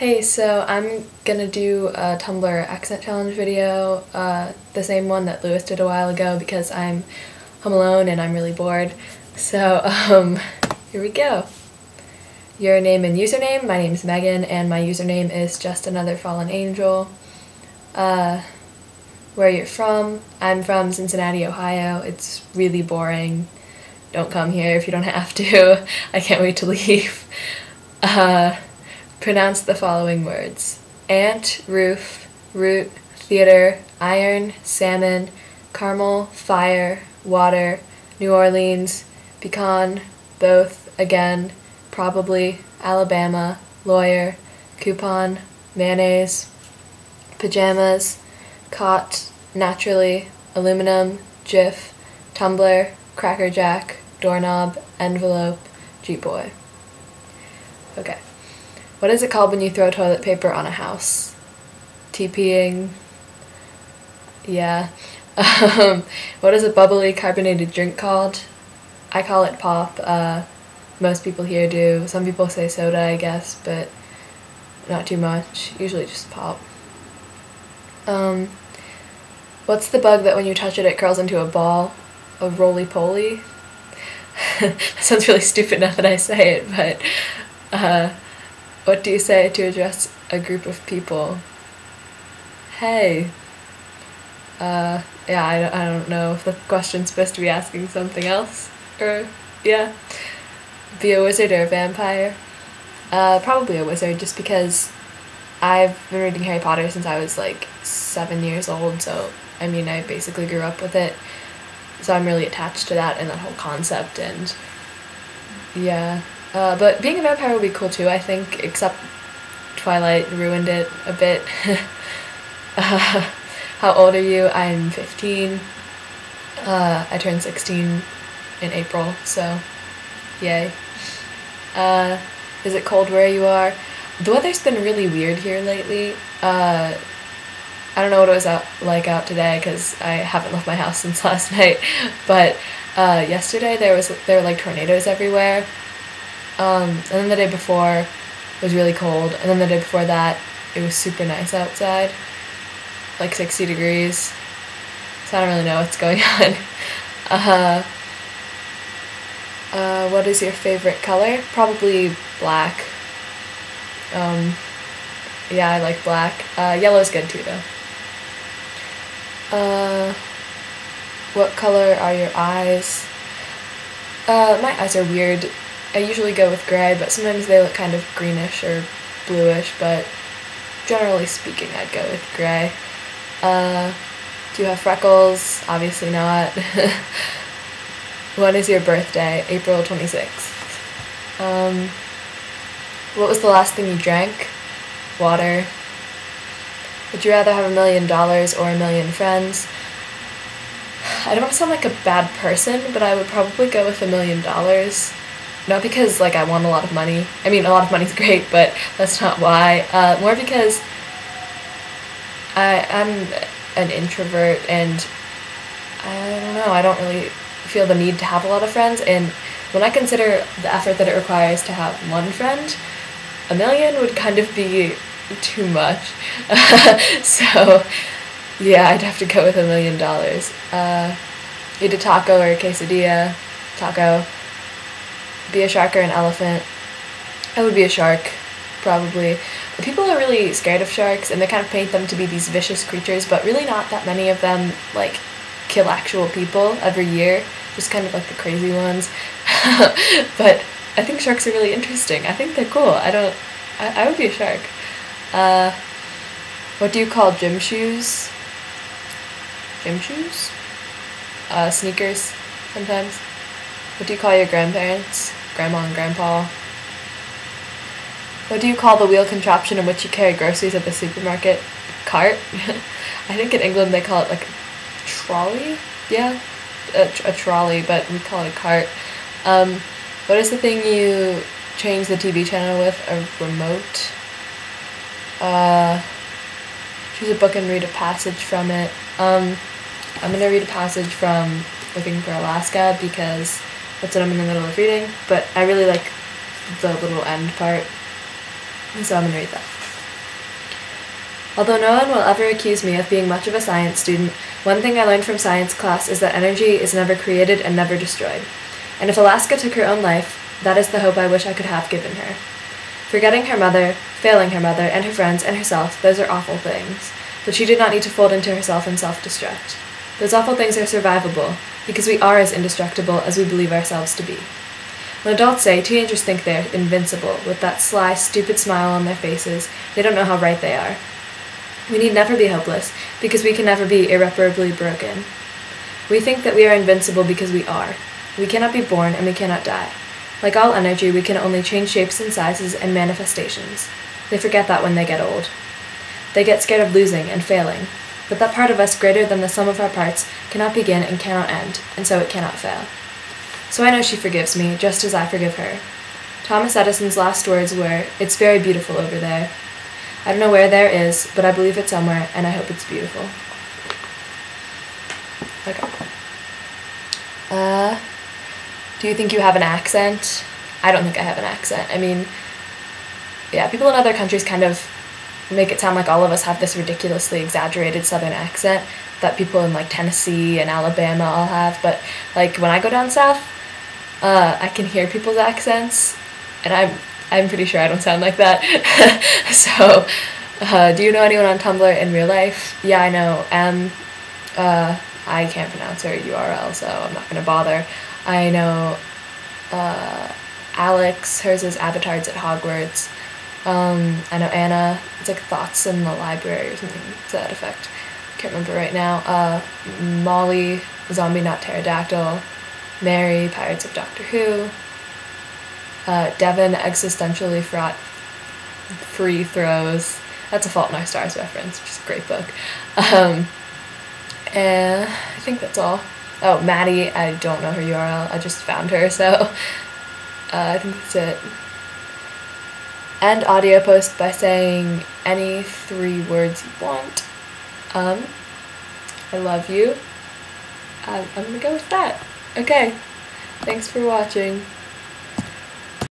Hey, so I'm gonna do a Tumblr accent challenge video, the same one that Lewis did a while ago because I'm home alone and I'm really bored. So, here we go. Your name and username. My name's Megan and my username is Just Another Fallen Angel. Where you're from. I'm from Cincinnati, Ohio. It's really boring. Don't come here if you don't have to. I can't wait to leave. Pronounce the following words: ant, roof, root, theater, iron, salmon, caramel, fire, water, New Orleans, pecan, both, again, probably, Alabama, lawyer, coupon, mayonnaise, pajamas, cot, naturally, aluminum, Jif, tumbler, Cracker Jack, doorknob, envelope, Jeep boy. Okay. What is it called when you throw toilet paper on a house? TPing. Yeah. What is a bubbly carbonated drink called? I call it pop. Most people here do. Some people say soda, I guess, but not too much. Usually just pop. What's the bug that when you touch it, it curls into a ball? A roly-poly? That sounds really stupid now that I say it, but what do you say to address a group of people? Hey. Yeah, I don't know if the question's supposed to be asking something else, or, yeah. Be a wizard or a vampire? Probably a wizard, just because I've been reading Harry Potter since I was like 7 years old, so, I mean, I basically grew up with it. So I'm really attached to that and that whole concept, and yeah. But being a vampire would be cool too, I think, except Twilight ruined it a bit. How old are you? I'm 15. I turned 16 in April, so yay. Is it cold where you are? The weather's been really weird here lately. I don't know what it was like out today because I haven't left my house since last night, but yesterday there were like tornadoes everywhere. And then the day before it was really cold, and then the day before that it was super nice outside, like 60 degrees, so I don't really know what's going on. What is your favorite color? Probably black. Yeah, I like black. Yellow's good too though. What color are your eyes? My eyes are weird. I usually go with gray, but sometimes they look kind of greenish or bluish, but generally speaking, I'd go with gray. Do you have freckles? Obviously not. When is your birthday? April 26th. What was the last thing you drank? Water. Would you rather have $1 million or 1 million friends? I don't want to sound like a bad person, but I would probably go with $1 million. Not because, like, I want a lot of money. I mean, a lot of money's great, but that's not why. More because I'm an introvert, and I don't know, I don't really feel the need to have a lot of friends, and when I consider the effort that it requires to have one friend, 1 million would kind of be too much. So, yeah, I'd have to go with $1 million. Eat a taco or a quesadilla. Taco. Be a shark or an elephant. I would be a shark, probably. People are really scared of sharks, and they kind of paint them to be these vicious creatures, but really not that many of them, like, kill actual people every year. Just kind of like the crazy ones. But I think sharks are really interesting. I think they're cool. I would be a shark. What do you call gym shoes? Gym shoes? Sneakers, sometimes. What do you call your grandparents? Grandma and grandpa. What do you call the wheel contraption in which you carry groceries at the supermarket? Cart? I think in England they call it like a trolley? Yeah, a trolley, but we call it a cart. What is the thing you change the TV channel with? A remote? Choose a book and read a passage from it. I'm gonna read a passage from Looking for Alaska because that's what I'm in the middle of reading, but I really like the little end part, so I'm gonna read that. Although no one will ever accuse me of being much of a science student, one thing I learned from science class is that energy is never created and never destroyed. And if Alaska took her own life, that is the hope I wish I could have given her. Forgetting her mother, failing her mother, and her friends, and herself, those are awful things. But she did not need to fold into herself and self-destruct. Those awful things are survivable, because we are as indestructible as we believe ourselves to be. When adults say teenagers think they're invincible, with that sly, stupid smile on their faces, they don't know how right they are. We need never be hopeless, because we can never be irreparably broken. We think that we are invincible because we are. We cannot be born and we cannot die. Like all energy, we can only change shapes and sizes and manifestations. They forget that when they get old. They get scared of losing and failing. But that part of us greater than the sum of our parts cannot begin and cannot end, and so it cannot fail. So I know she forgives me, just as I forgive her. Thomas Edison's last words were, "It's very beautiful over there." I don't know where there is, but I believe it's somewhere, and I hope it's beautiful. Okay. Do you think you have an accent? I don't think I have an accent. I mean, yeah, people in other countries kind of make it sound like all of us have this ridiculously exaggerated southern accent that people in like Tennessee and Alabama all have, but like when I go down south, I can hear people's accents, and I'm pretty sure I don't sound like that. So, do you know anyone on Tumblr in real life? Yeah, I know I can't pronounce her URL, so I'm not gonna bother. I know Alex, hers is Avatars at Hogwarts. I know Anna, it's like Thoughts in the Library or something to that effect. Can't remember right now. Molly, Zombie Not Pterodactyl. Mary, Pirates of Doctor Who. Devin, Existentially Fraught Free Throws. That's a Fault in Our Stars reference, which is a great book. And I think that's all. Oh, Maddie, I don't know her URL, I just found her, so I think that's it. End audio post by saying any 3 words you want. I love you. I'm gonna go with that. Okay, thanks for watching.